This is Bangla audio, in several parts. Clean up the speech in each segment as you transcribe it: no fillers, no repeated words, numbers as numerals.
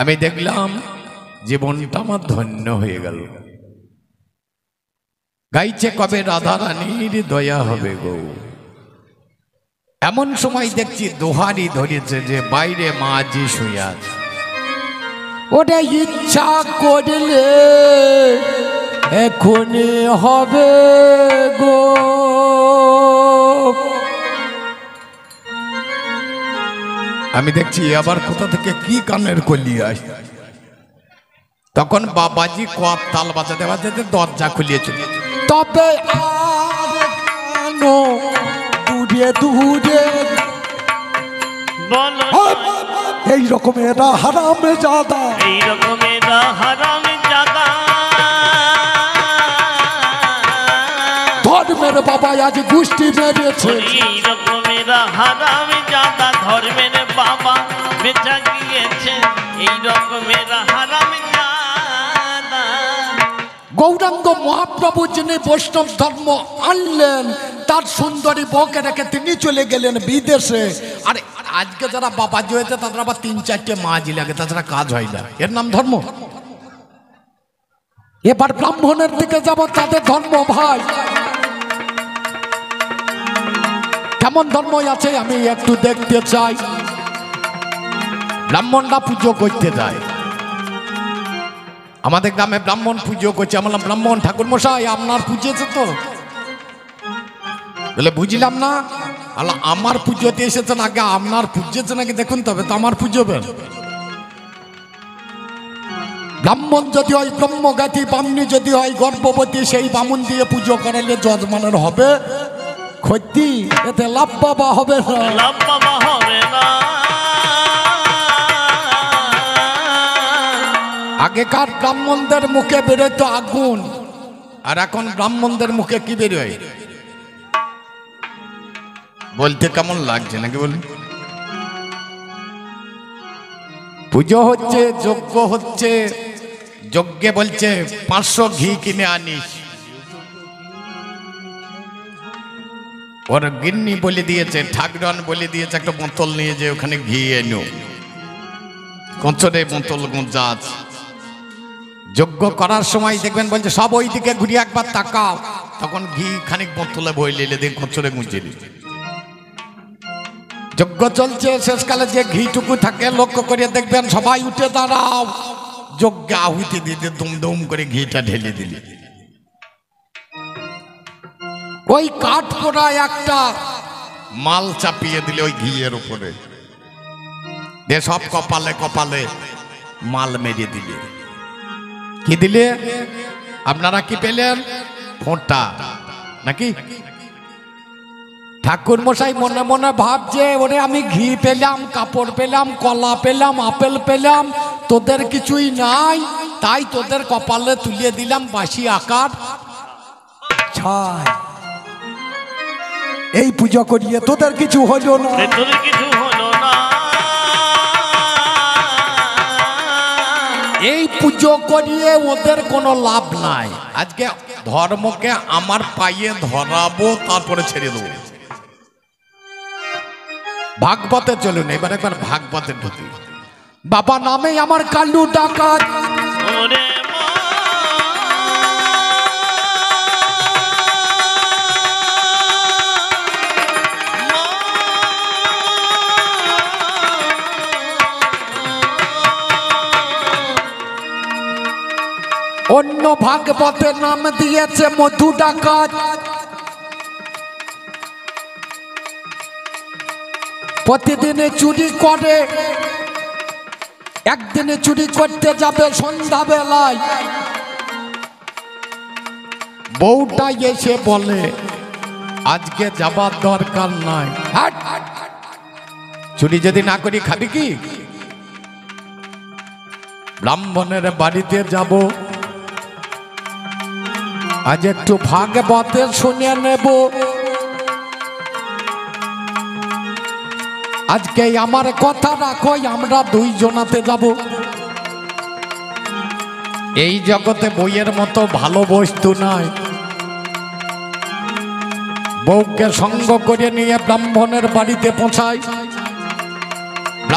আমি দেখলাম জীবনটা আমার ধন্য হয়ে গেল। গাইছে কবে রাধা রানীর দয়া হবে গো। এমন সময় দেখছি দোহারি ধরেছে যে বাইরে মাঝি শুয়ে আছে। ওটা ইচ্ছা করলে এখনই হবে গো। আমি দেখছি আবার কোথা থেকে কি কানের কলি আসে। তখন বাবাজি কোয়াপ তাল বাজাতে বাজাতে দরজা খুলিয়েছিল। তবে আর কেন দূরে দূরে এই রকমের হারামে জাদা, এই রকমের হারামে জাদা ধর্মের বাবা আজ গোষ্ঠী মেরেছে। এই রকমের হারামে জাদা ধর্মের বাবা বেঁচে গিয়েছে। এই রকমের হারামে জাদা গৌরাঙ্গ মহাপ্রভু যিনি বৈষ্ণব ধর্ম আনলেন, তার সুন্দরী বউকে রেখে তিনি চলে গেলেন বিদেশে। আর আজকে যারা বাবাজি হয়েছে তাদের আবার ৩-৪টে মাঝি লাগে, তাছাড়া কাজ হয় না। এর নাম ধর্ম? এবার ব্রাহ্মণের দিকে যাব, তাদের ধর্ম ভাই কেমন ধর্ম আছে আমি একটু দেখতে চাই। ব্রাহ্মণরা পুজো করতে যায়, আমাদের গ্রামে ব্রাহ্মণ পুজো করছে। আমি বললাম, ব্রাহ্মণ ঠাকুর মশাই আপনার পুজোছে তো? বলে বুঝলাম না। আল্লাহ আমার পুজোতে এসেছেন, আগে আপনার পুজোছে নাকি দেখুন, তবে তো আমার পুজোবেন। ব্রাহ্মণ যদি হয় ব্রহ্মজ্ঞাতি, বামনি যদি হয় গর্ভবতী, সেই বামুন দিয়ে পুজো করালে যজমানের হবে ক্ষতি, এতে লাভ বাবা হবে না। লাভ বাবা হবে না। আগেকার ব্রাহ্মণদের মুখে বেরোতো আগুন, আর এখন ব্রাহ্মণদের মুখে কি বেরোয়? বলতে কেমন লাগছে নাকি বলি? পুজো হচ্ছে, যজ্ঞ হচ্ছে, যজ্ঞে বলছে 500 ঘি কিনে আনিস। ওর গিন্নি বলে দিয়েছে, ঠাকুরান বলে দিয়েছে একটা বোতল নিয়ে যে ওখানে ঘি এনো, কঞ্চরে বোতল গুঁজা আছে। যজ্ঞ করার সময় দেখবেন বলছে সব ওই দিকে ঘুরিয়ে একবার তাকাও, তখন ঘি খানিক বোতলে বই নিলে দেখ কঞ্চরে গুঁজে দিল। যজ্ঞ চলছে, শেষকালে যে ঘিটুকু থাকে লক্ষ্য করে দেখবেন সবাই উঠে দাঁড়াও, যজ্ঞে আহুতি দিতে দুম দুম করে ঘিটা ঢেলে দিলে। ওই কাঠ পোড়া একটা মাল চাপিয়ে দিলে ওই ঘিয়ের উপরে, দিয়ে সব কপালে কপালে মাল মেরে দিলে। কি দিলে? আপনারা কি পেলেন? ফোঁটা নাকি? ঠাকুর মশাই মনে মনে ভাবছে, ওরে আমি ঘি পেলাম, কাপড় পেলাম, কলা পেলাম, আপেল পেলাম, তোদের কিছুই নাই, তাই তোদের কপালে তুলিয়ে দিলাম বাসি আকার ছাই। এই পুজো করিয়ে তোদের কিছু হলো না, তোদের কিছু হলো না। এই পুজো করিয়ে ওদের কোনো লাভ নাই। আজকে ধর্মকে আমার পায়ে ধরাবো, তারপরে ছেড়ে দেবো। ভাগবতে চলুন, এবার একবার ভাগবতে ঢুকি। বাবা নামে আমার কালু ডাকাত, ওরে অন্য ভাগবতের নাম দিয়েছে মধু ডাকাত। প্রতিদিনে চুরি করে, একদিনে চুরি করতে যাবে সন্ধ্যাবেলায়, বউটা এসে বলে আজকে যাবার দরকার নাই। চুরি যদি না করি খাবি কি? ব্রাহ্মণের বাড়িতে যাব, আজ একটু ভাগবতে শুনে নেব, আজকে আমার কথা রাখো, আমরা দুইজনাতে যাব। এই জগতে বইয়ের মতো ভালো বস্তু নাই। বউকে সঙ্গ করে নিয়ে ব্রাহ্মণের বাড়িতে পৌঁছায়।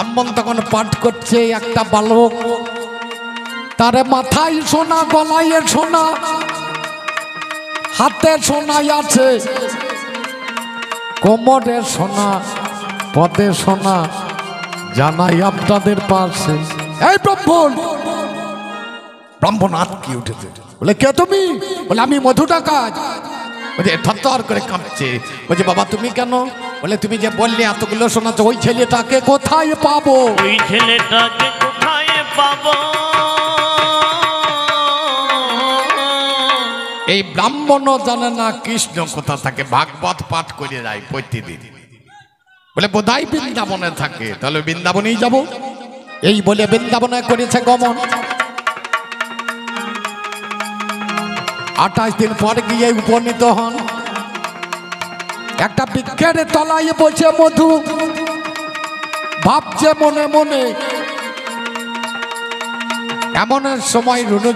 ব্রাহ্মণ তখন পাঠ করছে, একটা বালক, তার মাথায় সোনা, গলায় সোনা, হাতে সোনাই আছে, কোমরে সোনা, পদে সোনা, জানাই আপনাদের পাশে। এই ব্রাহ্মণ, ব্রাহ্মণ আটকে উঠেছে, বলে কে তুমি? বলে আমি মধু ডাকাত। বলছে থরথর করে কাঁপছে। বলছে বাবা তুমি কেন? বলে তুমি যে বললে এতগুলো সোনা, ওই ছেলেটাকে কোথায় পাবো? ওই ছেলেটাকে কোথায় পাবো? এই ব্রাহ্মণও জানে না কৃষ্ণ কোথা থাকে, ভাগবত পাঠ করে যায় প্রতিদিন। বলে বোধহয় বৃন্দাবনে থাকে, তাহলে বৃন্দাবনেই যাব। এই বলে বৃন্দাবনে করেছে গমন। 28 দিন পর গিয়ে উপনীত হন একটা বৃক্ষের তলায় বসে মধু ভাবছে মনে মনে। এমন সময় রুনু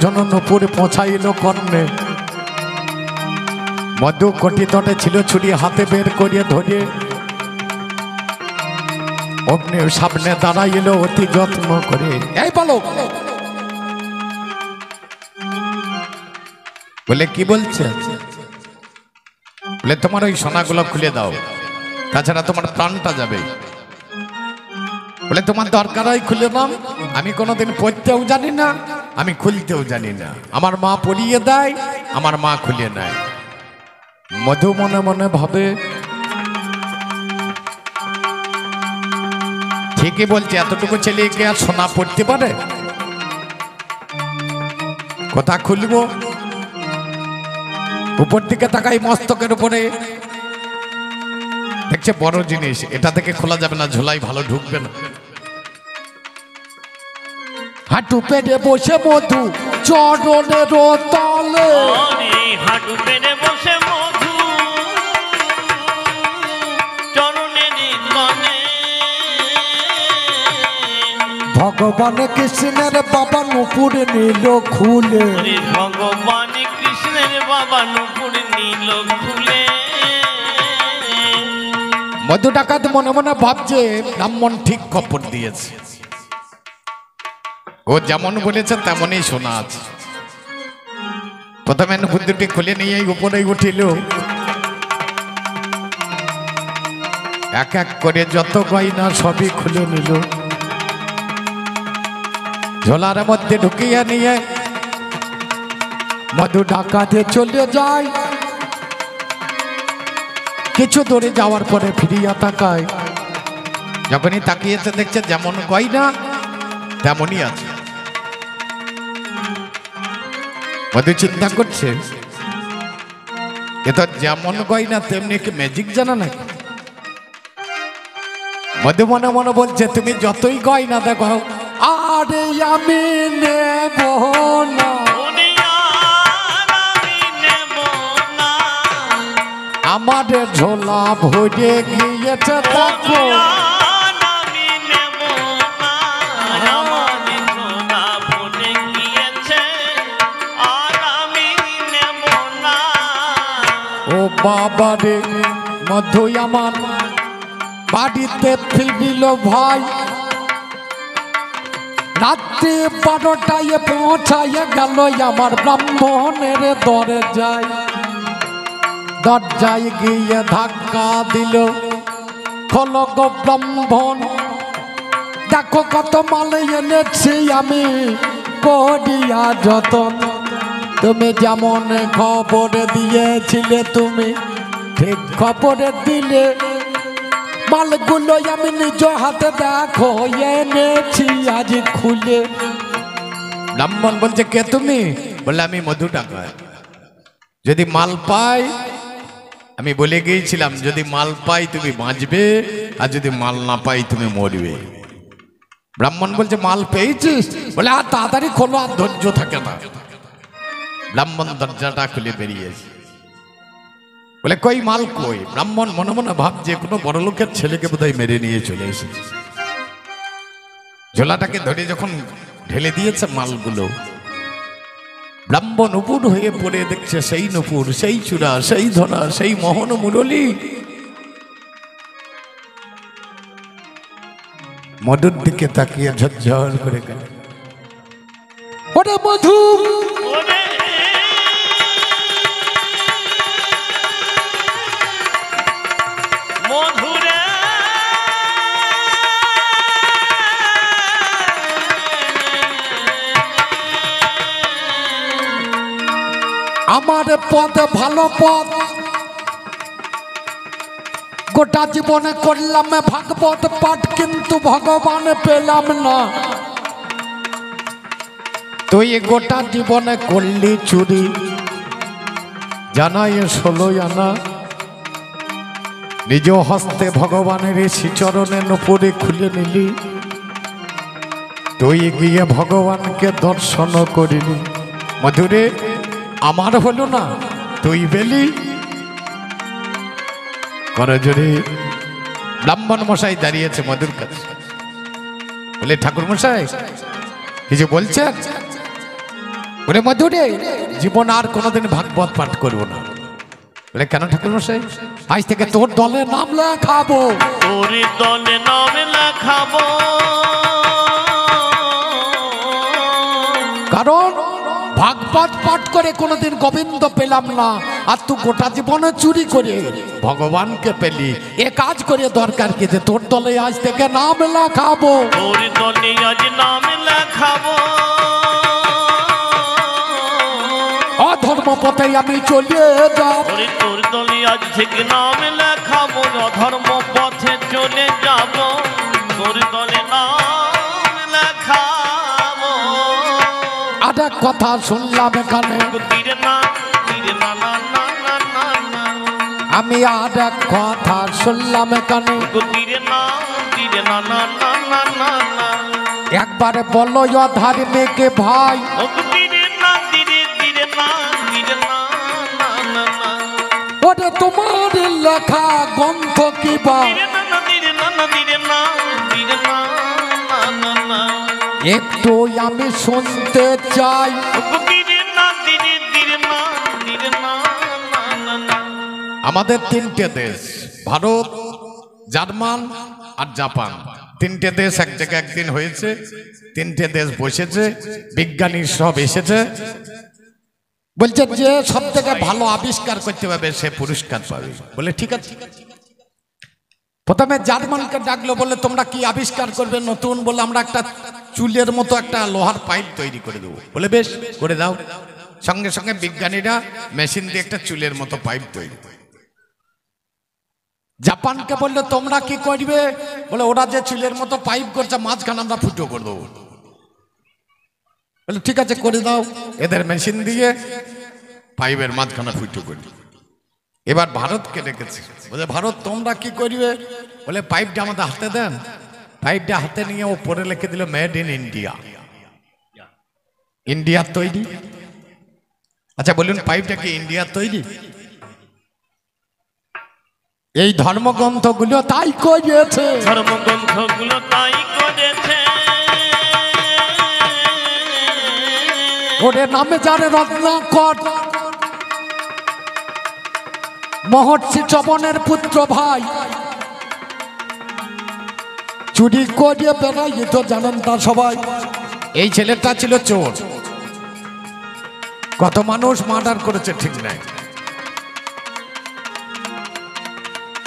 ঝনু নুপুর পৌঁছাইল কর্ণে। মধু কটি তটে ছিল, ছুরি হাতে বের করিয়ে ধরে অগ্নির সামনে দাঁড়াইল অতি যত্ন করে। এই বলো, বলে কি বলছে? বলে তোমার ওই সোনাগুলো খুলে দাও, তাছাড়া তোমার প্রাণটা যাবে। বলে তোমার দরকার হয় খুলে দাও। আমি কোনোদিন পড়তেও জানি না, আমি খুলতেও জানি না, আমার মা পরিয়ে দেয়, আমার মা খুলে নেয়। মধু মনে মনে ভাবে ঠিকই বলছে, এতটুকু ছেলেকে আর সোনা পড়তে পারে? কথা খুলবো, উপর দিকে তাকাই, মস্তকের উপরে দেখছে বড় জিনিস, এটা থেকে খোলা যাবে না, ঝোলাই ভালো ঢুকবে না। হাঁটু পেটে বসে মধু চরণের তলে, হাঁটু পেটে বসে মধু চরণের তলে। ভগবান কৃষ্ণের বাবা নুপুর নিল খুলে। ভগবান কৃষ্ণের বাবা নুপুর নিল খুলে। মধু ডাকাত মনে মনে ভাবছে ব্রাহ্মণ ঠিক খবর দিয়েছে, ও যেমন বলেছে তেমনই শোনা আছে। প্রথমে নুপুর দুটি খুলে নিয়ে উপরে উঠিল, এক এক করে যত গয়না সবই খুলে নিল, ঝোলার মধ্যে ঢুকিয়ে নিয়ে মধু ডাকাতে চলে যায়। কিছু দূরে যাওয়ার পরে ফিরিয়া তাকায়, যখনই তাকিয়েছে দেখছে যেমন গয়না তেমনই আছে। মধু চিন্তা করছে, এ তো যেমন গয়না তেমনি কি ম্যাজিক জানা নাকি? মধু মনে মনে বলছে তুমি যতই গয়না দেখো, আরে আমি নেব না, আমাদের ঝোলা ভরে গিয়েছে দেখো। ও বাবা রে, মধু আমার বাড়িতে ফিরিল ভাই, রাত্রি 12টায় পৌঁছায় গেল আমার ব্রাহ্মণের দরজায়। দরজায় গিয়ে ধাক্কা দিল, খোলো গো ব্রাহ্মণ, দেখো কত মাল এনেছি আমি করিয়া যতন। তুমি যেমন খবর দিয়েছিলে তুমি ঠিক খবর দিলে, মালগুলো আমি নিজ হাতে দেখো এনেছি আজ খুলে। ব্রাহ্মণ বলছে কে তুমি? বলে আমি মধু ডাকাত। যদি মাল পাই, আমি বলে গিয়েছিলাম যদি মাল পাই তুমি বাঁচবে, আর যদি মাল না পাই তুমি মরবে। ব্রাহ্মণ বলছে মাল পেয়েছিস? বলে আর তাড়াতাড়ি খোলো, আর ধৈর্য থাকে না। ব্রাহ্মণ দরজাটা খুলে বেরিয়েছে, বলে কই মাল কই? ব্রাহ্মণ মনে মনে ভাবছে কোনো বড় লোকের ছেলেকে বোধহয় মেরে নিয়ে চলে এসেছে। ঝোলাটাকে ধরে যখন ঢেলে দিয়েছে মালগুলো, ব্রাহ্মণ নুপুর হয়ে পড়ে দেখছে সেই নুপুর, সেই চূড়া, সেই ধরা, সেই মোহন মুরলী। মধুর দিকে তাকিয়ে ঝরঝর করে গেল, ওরে মধু, ওরে মধুরে আমার পথ ভালো পথ, গোটা জীবনে করলাম ভাগবত পাঠ, কিন্তু ভগবান পেলাম না। তুই গোটা জীবনে করলি চুরি, জানাই 16 আনা, নিজ হস্তে ভগবানের শ্রীচরণে নুপুরে খুলে নিলি। তুই গিয়ে ভগবানকে দর্শন করিলি। মধুরে আমার হলো না, তুই বেলি করজোরে। ব্রাহ্মণ মশাই দাঁড়িয়েছে মধুর কাছে, বলে ঠাকুর মশাই কিছু বলছেন? বলে মধুরে জীবন আর কোনোদিন ভাগবত পাঠ করবো না। বলে কেন ঠাকুর মশাই? আজ থেকে তোর দলে নাম লেখাবো। তোর দলে নাম লেখাবো, কারণ ভাগবত পাঠ করে কোনোদিন গোবিন্দ পেলাম না, আর তুই গোটা জীবনে চুরি করে ভগবানকে পেলি। এ কাজ করে দরকার কি যে তোর দলে আজ থেকে নাম লেখাবো। তোর দলে আজ নাম লেখাবো, অধর্ম পথে আমি চলে যাব। ওরে তোর দলে আজ থেকে নাম লেখাবো, অধর্ম পথে চলে যাব। তোর দলে নাম লেখাবো। আর এক কথা শুনলাম এখানে, তীরে না তীরে না না না না না না, আমি আর এক কথা শুনলাম এখানে, তীরে না তীরে না না না না না না, একবারে বলো অধার্মিক ভাই, ও তীরে না তীরে তীরে না তীরে না না না না, ওরে তোমার লেখা গ্রন্থ কি বা, তীরে না না তীরে না না তীরে না তীরে না না না না, একটু আমি শুনতে চাই। তীরে না তীরে তীরে না তীরে না না না না। আমাদের তিনটে দেশ, ভারত, জার্মান আর জাপান, তিনটে দেশ এক জায়গায় একদিন হয়েছে। তিনটে দেশ বসেছে, বিজ্ঞানী সব এসেছে, বলছে যে সব থেকে ভালো আবিষ্কার করতে পারবে সে পুরস্কার পাবে। বলে ঠিক আছে। প্রথমে জার্মানকে ডাকলো, বলে তোমরা কি আবিষ্কার করবে নতুন? বলে আমরা একটা চুলের মতো একটা লোহার পাইপ তৈরি করে দেবো। বলে বেশ, করে দাও। সঙ্গে সঙ্গে বিজ্ঞানীরা মেশিন দিয়ে একটা চুলের মতো পাইপ তৈরি। জাপানকে বললো তোমরা কি করবে? বলে ওরা যে চুলের মতো পাইপ করছে মাঝখানে আমরা ফুটো করে দেবো। বলে ঠিক আছে, করে দাও। এদের মেশিন দিয়ে পাইপের মাঝখানে ফুটো করি। এবার ভারতকে ডেকেছে, বলে ভারত তোমরা কি করবে? বলে পাইপটা আমাদের হাতে দেন। পাইপটা হাতে নিয়ে ওপরে লিখে দিল মেড ইন ইন্ডিয়া, ইন্ডিয়ার তৈরি। আচ্ছা বলুন, পাইপটা কি ইন্ডিয়ার তৈরি? এই ধর্মগ্রন্থগুলো তাই করেছে, ধর্মগ্রন্থগুলো তাই করেছে। ওরে নামে যারে রত্নাকর, মহর্ষি চবনের পুত্র ভাই, চুরি করে বেড়াই, তো জানেন তা সবাই। এই ছেলেটা ছিল চোর, কত মানুষ মার্ডার করেছে ঠিক নাই।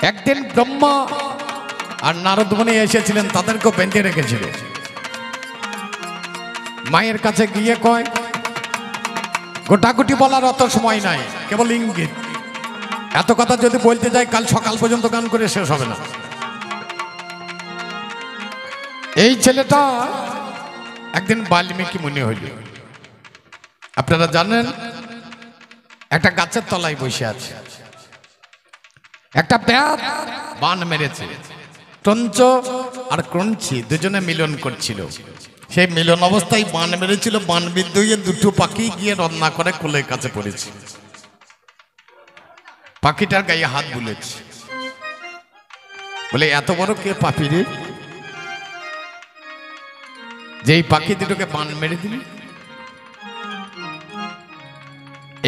একদিন ব্রহ্মা আর নারদ মুনি এসেছিলেন, তাদেরকেও বেঁধে রেখেছিল। মায়ের কাছে গিয়ে কয়, গোটাগুটি বলার অত সময় নাই, কেবল ইঙ্গিত। এত কথা যদি বলতে যাই কাল সকাল পর্যন্ত গান করে শেষ হবে না। এই ছেলেটা একদিন বাল্মীকি মুনি হইল। আপনারা জানেন, একটা গাছের তলায় বসে আছে, একটা ব্যাধ বান মেরেছে। টঞ্চ আর ক্রঞ্চি দুজনে মিলন করছিল। সেই মিলন অবস্থায় বান মেরেছিল, বান বিদ্ধ হয়ে দুটো পাখি গিয়ে রান্না করে কোলের কাছে পড়েছে। পাখিটার গায়ে হাত বুলেছে, বলে এত বড় কে পাপি রে, যেই পাখি দুটোকে বান মেরে দিল।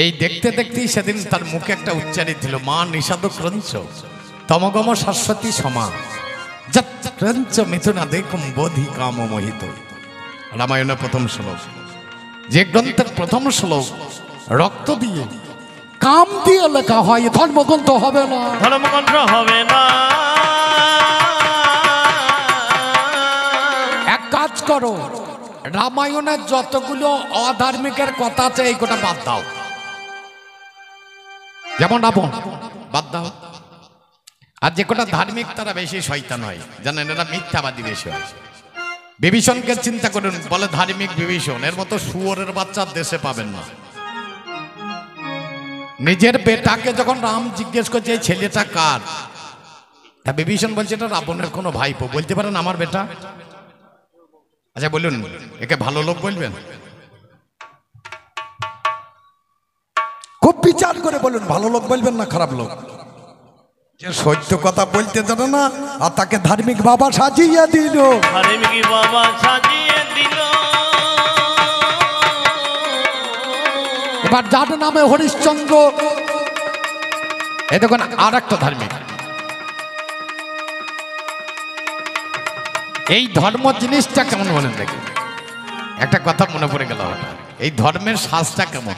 এই দেখতে দেখতেই সেদিন তার মুখে একটা উচ্চারিত ছিল, মা নিষাদ ক্রঞ্চ তমগম শাশ্বতী সমা। যৎ মিথুনা দেখুম বোধি কাম মোহিত। রামায়ণের প্রথম শ্লোক, যে গ্রন্থের প্রথম শ্লোক রক্ত দিয়ে কাম দিয়ে লেখা হয়, ধর্মগ্রন্থ হবে না, ধর্মগ্রন্থ হবে না। এক কাজ করো, রামায়ণের যতগুলো অধার্মিকের কথা আছে এই কটা বাদ দাও। যেমন রাবণ বাদ দাও। আর যে কটা ধার্মিক তারা বেশি শয়তান হয়, জানেন, এরা মিথ্যাবাদী বেশি হয়। বিভীষণকে চিন্তা করুন, বলে ধার্মিক বিভীষণ, এর মতো শুয়োরের বাচ্চা দেশে পাবেন না। নিজের বেটাকে যখন রাম জিজ্ঞেস করছে এই ছেলেটা কার, তা বিভীষণ বলছে এটা রাবণের কোনো ভাইপো। বলতে পারেন আমার বেটা? আচ্ছা বলুন, একে ভালো লোক বলবেন? খুব বিচার করে বলুন, ভালো লোক বলবেন না খারাপ লোক? যে সত্য কথা বলতে জানে না আর তাকে ধার্মিক বাবা সাজিয়ে দিল, ধার্মিক বাবা সাজিয়ে দিল। এবার যার নামে হরিশ্চন্দ্র, এই দেখুন আর একটা ধার্মিক। এই ধর্ম জিনিসটা কেমন বলেন দেখি? একটা কথা মনে পড়ে গেল, এই ধর্মের সাজটা কেমন?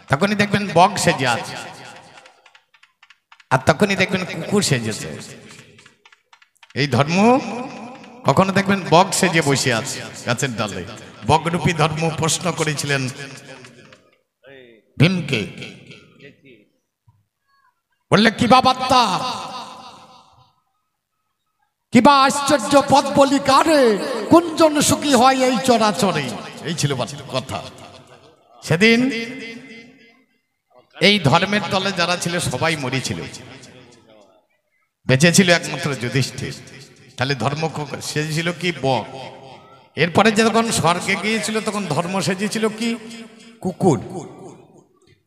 তখনই দেখবেন বক সেজে আছে, আর তখনই দেখবেন কুকুর সেজেছে। এই ধর্ম কখনো দেখবেন বক সেজে বসে আছে গাছের ডালে। বকরূপী ধর্ম প্রশ্ন করেছিলেন ভীমকে, বললে কিবা বার্তা, কিবা আশ্চর্য পদ বলি কারে, কোনজন সুখী হয় এই চরাচরে। এই ছিল কথা। সেদিন এই ধর্মের দলে যারা ছিল সবাই মরেছিল, বেঁচে ছিল একমাত্র যুধিষ্ঠির। তাহলে ধর্ম সেজেছিল কি? বক। এরপরে যখন স্বর্গে গিয়েছিল তখন ধর্ম সেজেছিল কি? কুকুর।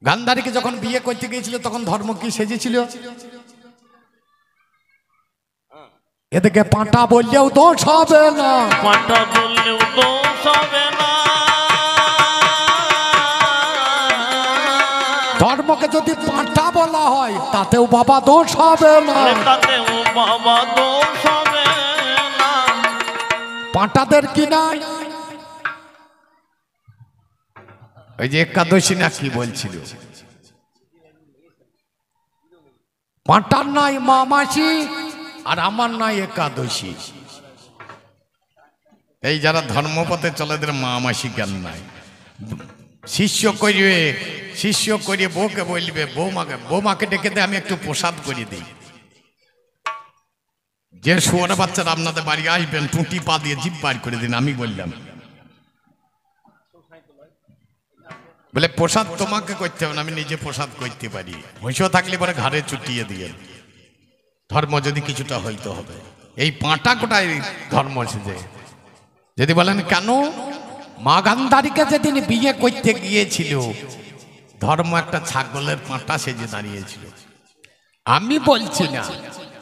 গান্ধারীকে যখন বিয়ে করতে গিয়েছিল তখন ধর্ম কি সেজেছিল? এদিকে পাঁটা বললেও দোষ হবে না, পাঁটা বললেও দোষ হবে না। ধর্মকে যদি পাঁটা বলা হয় তাতেও বাবা দোষ হবে না, তাতেও বাবা দোষ হবে না। পাঁটাদের কি নাই? ওই যে একাদশী না কি বলছিল, পাঁটার নাই মা মাসি আর আমার নাই একাদশী। এই যারা ধর্মপথে চলে এদের মা মাসি জ্ঞান নাই। শিষ্য করিয়ে বউকে বলবে, বৌমাকে ডেকে দে, আমি একটু প্রসাদ করে দিই। যে শুয়োর বাচ্চারা আপনাদের বাড়ি আসবেন টুটি পা দিয়ে জিভ বার করে দিন, আমি বললাম বলে প্রসাদ তোমাকে করতে হবে না, আমি নিজে প্রসাদ করতে পারি। হইসও থাকলে পরে ঘাড়ে চুটিয়ে দিয়ে, ধর্ম যদি কিছুটা হইতে হবে। এই পাঁটা কোটায় ধর্ম সেজে। যদি বলেন কেন, মা গান্ধারীকে যেদিন বিয়ে করতে গিয়েছিল ধর্ম একটা ছাগলের পাঁটা সেজে দাঁড়িয়েছিল। আমি বলছি না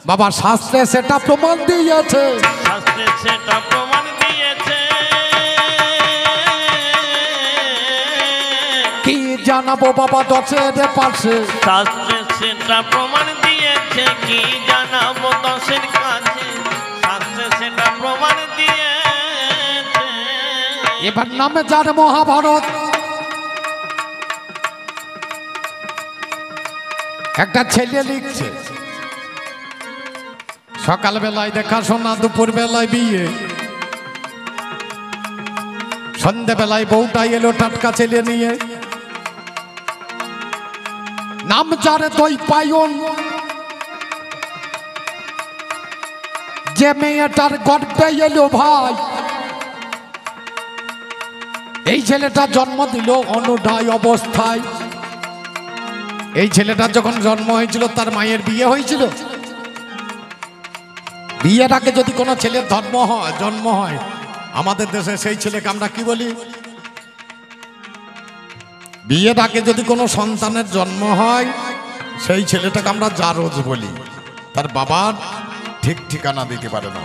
বাবা, শাস্ত্রে সেটা প্রমাণ দিয়েছে, শাস্ত্রে সেটা প্রমাণ দিয়েছে। কি জানাবো বাবা দশের পাশে, শাস্ত্রে সেটা প্রমাণ দিয়েছে। কি জানাবো দশের কাছে, শাস্ত্রে সেটা প্রমাণ দিয়েছে। এবার নামে যার মহাভারত, একটা ছেলে লিখছে সকালবেলায় দেখাশোনা, দুপুর বেলায় বিয়ে, সন্ধ্যেবেলায় বউটা এলো টাটকা ছেলে নিয়ে। নাম যারে দই পায়ন, যে মেয়েটার গর্বে এলো ভাই, এই ছেলেটা জন্ম দিল অনুডায় অবস্থায়। এই ছেলেটার যখন জন্ম হয়েছিল তার মায়ের বিয়ে হয়েছিল। বিয়ের আগে যদি কোনো ছেলের জন্ম হয় আমাদের দেশে, সেই ছেলেকে আমরা কি বলি? বিয়ের আগে যদি কোনো সন্তানের জন্ম হয় সেই ছেলেটাকে আমরা জারজ বলি। তার বাবার ঠিক ঠিকানা দিতে পারে না।